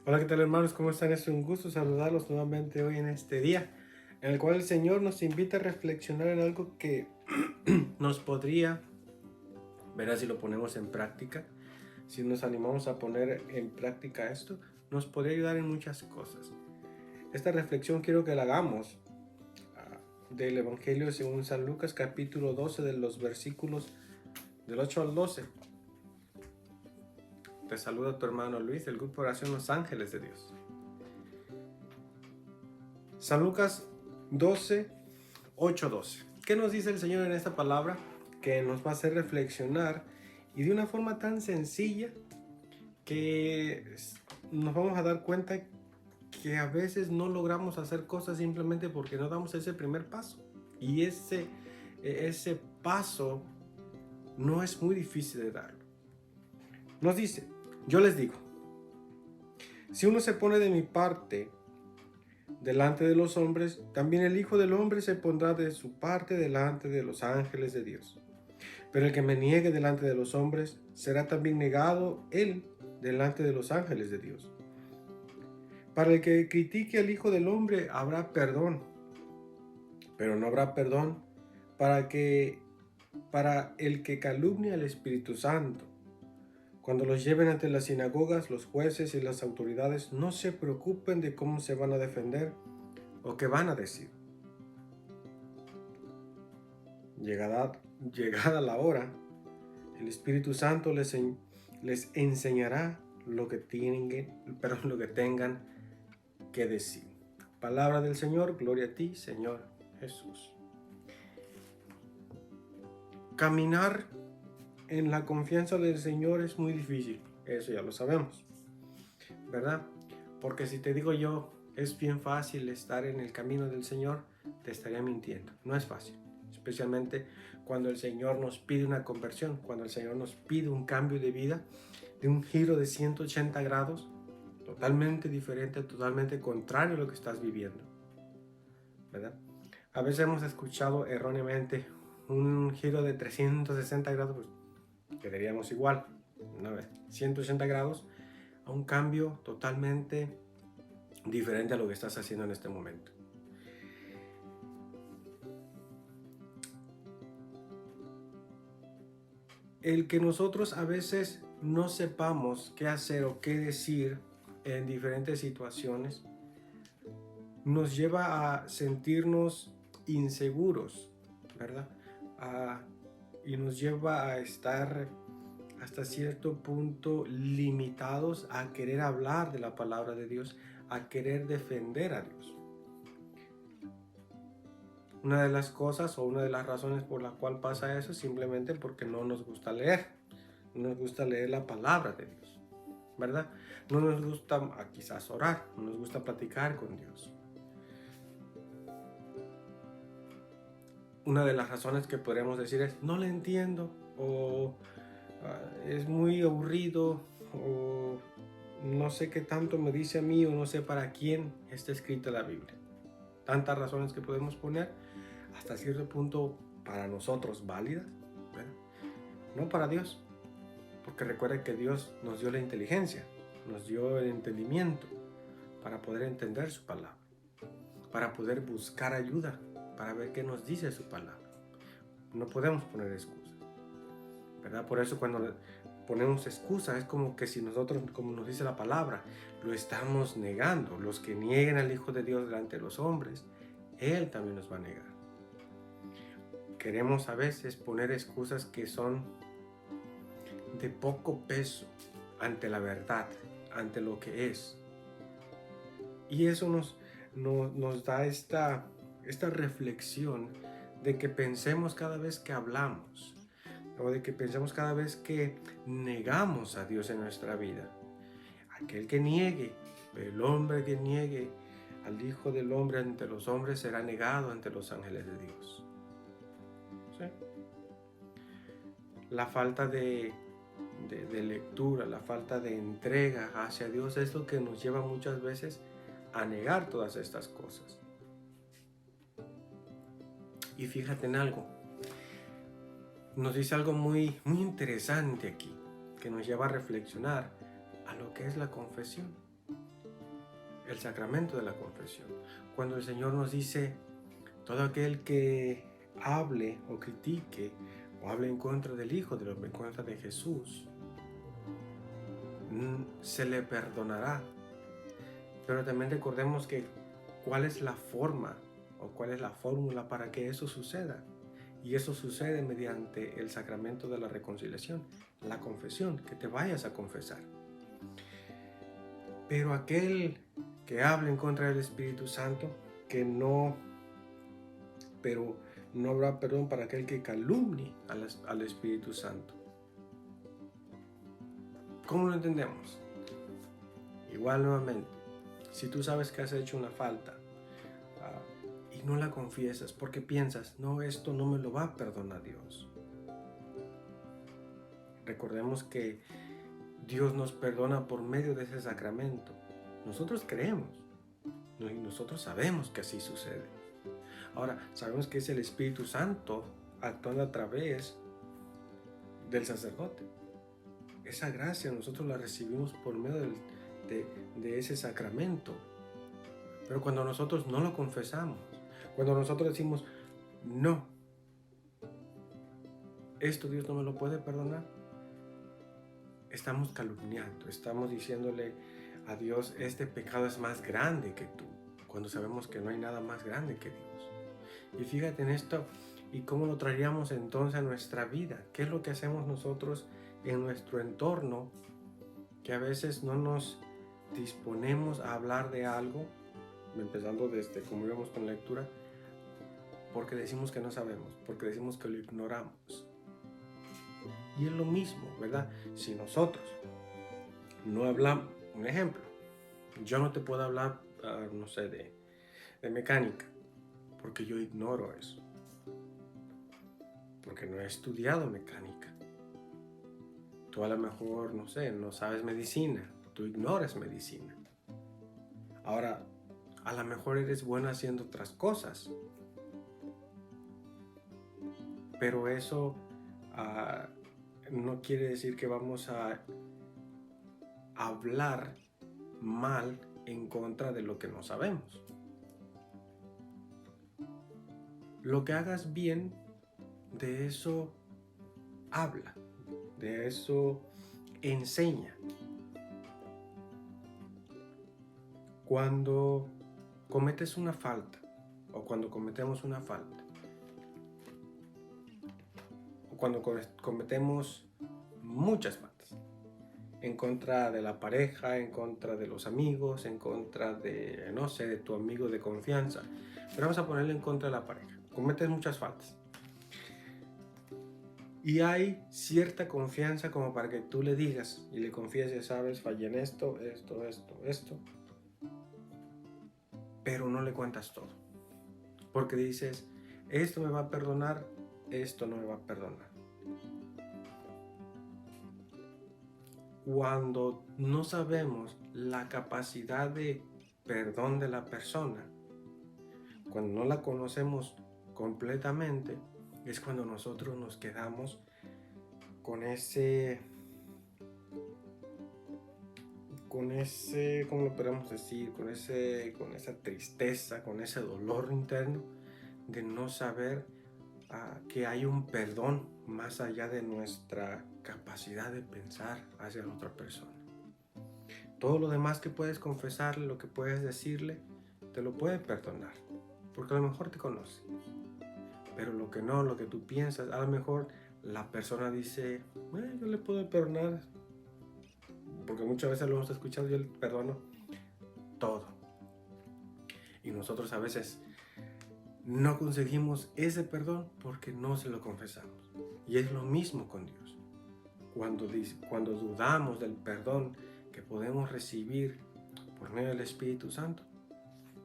Hola, ¿qué tal, hermanos? ¿Cómo están? Es un gusto saludarlos nuevamente hoy en este día, en el cual el Señor nos invita a reflexionar en algo que nos podría, verás, si lo ponemos en práctica, si nos animamos a poner en práctica esto, nos podría ayudar en muchas cosas. Esta reflexión quiero que la hagamos del Evangelio según San Lucas, capítulo 12, de los versículos del 8 al 12. Te saluda tu hermano Luis, del grupo Oración Los Ángeles de Dios. San Lucas 12, 8:12. ¿Qué nos dice el Señor en esta palabra? Que nos va a hacer reflexionar y de una forma tan sencilla que nos vamos a dar cuenta que a veces no logramos hacer cosas simplemente porque no damos ese primer paso. Y ese paso no es muy difícil de darlo. Nos dice, yo les digo, si uno se pone de mi parte delante de los hombres, también el Hijo del Hombre se pondrá de su parte delante de los ángeles de Dios. Pero el que me niegue delante de los hombres, será también negado él delante de los ángeles de Dios. Para el que critique al Hijo del Hombre habrá perdón, pero no habrá perdón para el que calumnia al Espíritu Santo. Cuando los lleven ante las sinagogas, los jueces y las autoridades no se preocupen de cómo se van a defender o qué van a decir. Llegada la hora, el Espíritu Santo les enseñará lo que tengan que decir. Palabra del Señor, gloria a ti, Señor Jesús. Caminar en la confianza del Señor es muy difícil, eso ya lo sabemos, ¿verdad? Porque si te digo yo, es bien fácil estar en el camino del Señor, te estaría mintiendo. No es fácil, especialmente cuando el Señor nos pide una conversión, cuando el Señor nos pide un cambio de vida, de un giro de 180 grados, totalmente diferente, totalmente contrario a lo que estás viviendo, ¿verdad? A veces hemos escuchado erróneamente un giro de 360 grados, pues quedaríamos igual, ¿no? 180 grados a un cambio totalmente diferente a lo que estás haciendo en este momento. El que nosotros a veces no sepamos qué hacer o qué decir en diferentes situaciones nos lleva a sentirnos inseguros, ¿verdad? Y nos lleva a estar hasta cierto punto limitados a querer hablar de la palabra de Dios, a querer defender a Dios. Una de las cosas o una de las razones por la cual pasa eso es simplemente porque no nos gusta leer. No nos gusta leer la palabra de Dios, ¿verdad? No nos gusta quizás orar, no nos gusta platicar con Dios. Una de las razones que podríamos decir es no le entiendo, o es muy aburrido, o no sé qué tanto me dice a mí, o no sé para quién está escrita la Biblia. Tantas razones que podemos poner, hasta cierto punto para nosotros válidas, ¿verdad? No para Dios, porque recuerda que Dios nos dio la inteligencia, nos dio el entendimiento para poder entender su palabra, para poder buscar ayuda, para ver qué nos dice su palabra. No podemos poner excusas, ¿verdad? Por eso cuando ponemos excusas es como que si nosotros, como nos dice la palabra, lo estamos negando. Los que nieguen al Hijo de Dios delante de los hombres, Él también nos va a negar. Queremos a veces poner excusas que son de poco peso ante la verdad, ante lo que es. Y eso nos da esta reflexión de que pensemos cada vez que hablamos, o de que pensemos cada vez que negamos a Dios en nuestra vida. Aquel que niegue, el hombre que niegue al Hijo del Hombre ante los hombres será negado ante los ángeles de Dios. ¿Sí? La falta de lectura, la falta de entrega hacia Dios es lo que nos lleva muchas veces a negar todas estas cosas. Y fíjate en algo, nos dice algo muy interesante aquí, que nos lleva a reflexionar a lo que es la confesión. el sacramento de la confesión. Cuando el Señor nos dice, todo aquel que hable o critique o hable en contra del Hijo, en contra de Jesús, se le perdonará. Pero también recordemos que cuál es la forma o cuál es la fórmula para que eso suceda. Y eso sucede mediante el sacramento de la reconciliación, la confesión, que te vayas a confesar. Pero aquel que hable en contra del Espíritu Santo, pero no habrá perdón para aquel que calumnie al Espíritu Santo. ¿Cómo lo entendemos? Igual nuevamente, si tú sabes que has hecho una falta y no la confiesas porque piensas, no, esto no me lo va a perdonar Dios. Recordemos que Dios nos perdona por medio de ese sacramento. Nosotros creemos y nosotros sabemos que así sucede. Ahora, sabemos que es el Espíritu Santo actuando a través del sacerdote. Esa gracia nosotros la recibimos por medio de ese sacramento. Pero cuando nosotros no lo confesamos, cuando nosotros decimos, no, esto Dios no me lo puede perdonar, estamos calumniando, estamos diciéndole a Dios, este pecado es más grande que tú, cuando sabemos que no hay nada más grande que Dios. Y fíjate en esto, y cómo lo traeríamos entonces a nuestra vida. ¿Qué es lo que hacemos nosotros en nuestro entorno, que a veces no nos disponemos a hablar de algo, empezando desde como íbamos con la lectura, porque decimos que no sabemos, porque decimos que lo ignoramos? Y es lo mismo, ¿verdad? Si nosotros no hablamos, un ejemplo, yo no te puedo hablar, no sé, de mecánica, porque yo ignoro eso, porque no he estudiado mecánica. Tú a lo mejor, no sé, no sabes medicina, tú ignoras medicina. Ahora, a lo mejor eres bueno haciendo otras cosas, pero eso no quiere decir que vamos a hablar mal en contra de lo que no sabemos. Lo que hagas bien, de eso habla, de eso enseña. Cuando cometes una falta, o cuando cometemos una falta, o cuando cometemos muchas faltas, en contra de la pareja, en contra de los amigos, en contra de, no sé, de tu amigo de confianza, pero vamos a ponerle en contra de la pareja. Cometes muchas faltas. Y hay cierta confianza como para que tú le digas y le confieses, sabes, fallé en esto, pero no le cuentas todo. Porque dices, esto me va a perdonar, esto no me va a perdonar. Cuando no sabemos la capacidad de perdón de la persona, cuando no la conocemos completamente, es cuando nosotros nos quedamos con ese, ¿cómo lo podemos decir? Con esa tristeza, con ese dolor interno de no saber que hay un perdón más allá de nuestra capacidad de pensar hacia la otra persona. Todo lo demás que puedes confesarle, lo que puedes decirle, te lo puede perdonar, porque a lo mejor te conoce. Pero lo que no, lo que tú piensas, a lo mejor la persona dice, yo le puedo perdonar, porque muchas veces lo hemos escuchado, yo le perdono todo. Y nosotros a veces no conseguimos ese perdón porque no se lo confesamos. Y es lo mismo con Dios. Cuando dudamos del perdón que podemos recibir por medio del Espíritu Santo,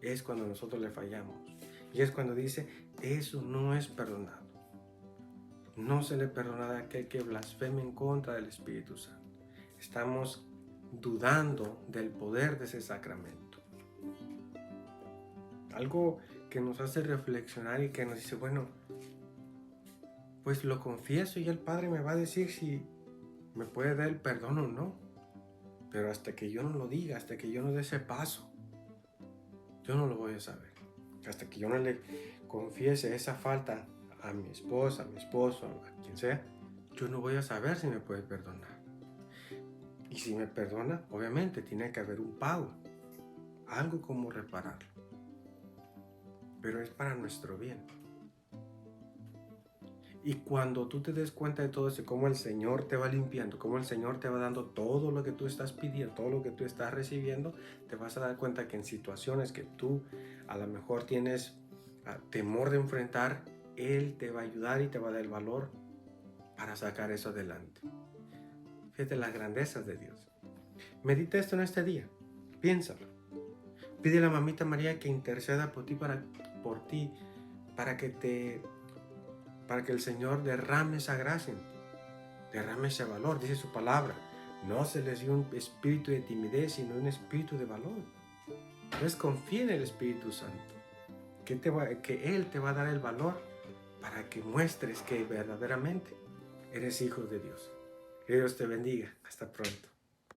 es cuando nosotros le fallamos. Y es cuando dice, eso no es perdonado. No se le perdona a aquel que blasfeme en contra del Espíritu Santo. Estamos dudando del poder de ese sacramento. Algo que nos hace reflexionar y que nos dice, bueno, pues lo confieso y el Padre me va a decir si me puede dar el perdón o no. Pero hasta que yo no lo diga, hasta que yo no dé ese paso, yo no lo voy a saber. Hasta que yo no le confiese esa falta a mi esposa, a mi esposo, a quien sea, yo no voy a saber si me puede perdonar. Y si me perdona, obviamente tiene que haber un pago, algo como repararlo. Pero es para nuestro bien. Y cuando tú te des cuenta de todo eso, cómo el Señor te va limpiando, cómo el Señor te va dando todo lo que tú estás pidiendo, todo lo que tú estás recibiendo, te vas a dar cuenta que en situaciones que tú a lo mejor tienes temor de enfrentar, Él te va a ayudar y te va a dar el valor para sacar eso adelante. Fíjate las grandezas de Dios. Medita esto en este día, piénsalo. Pide a la mamita María que interceda por ti, para que el Señor derrame esa gracia en ti, derrame ese valor. Dice su palabra, no se les dio un espíritu de timidez, sino un espíritu de valor. Entonces confía en el Espíritu Santo, que Él te va a dar el valor para que muestres que verdaderamente eres hijo de Dios. Que Dios te bendiga. Hasta pronto.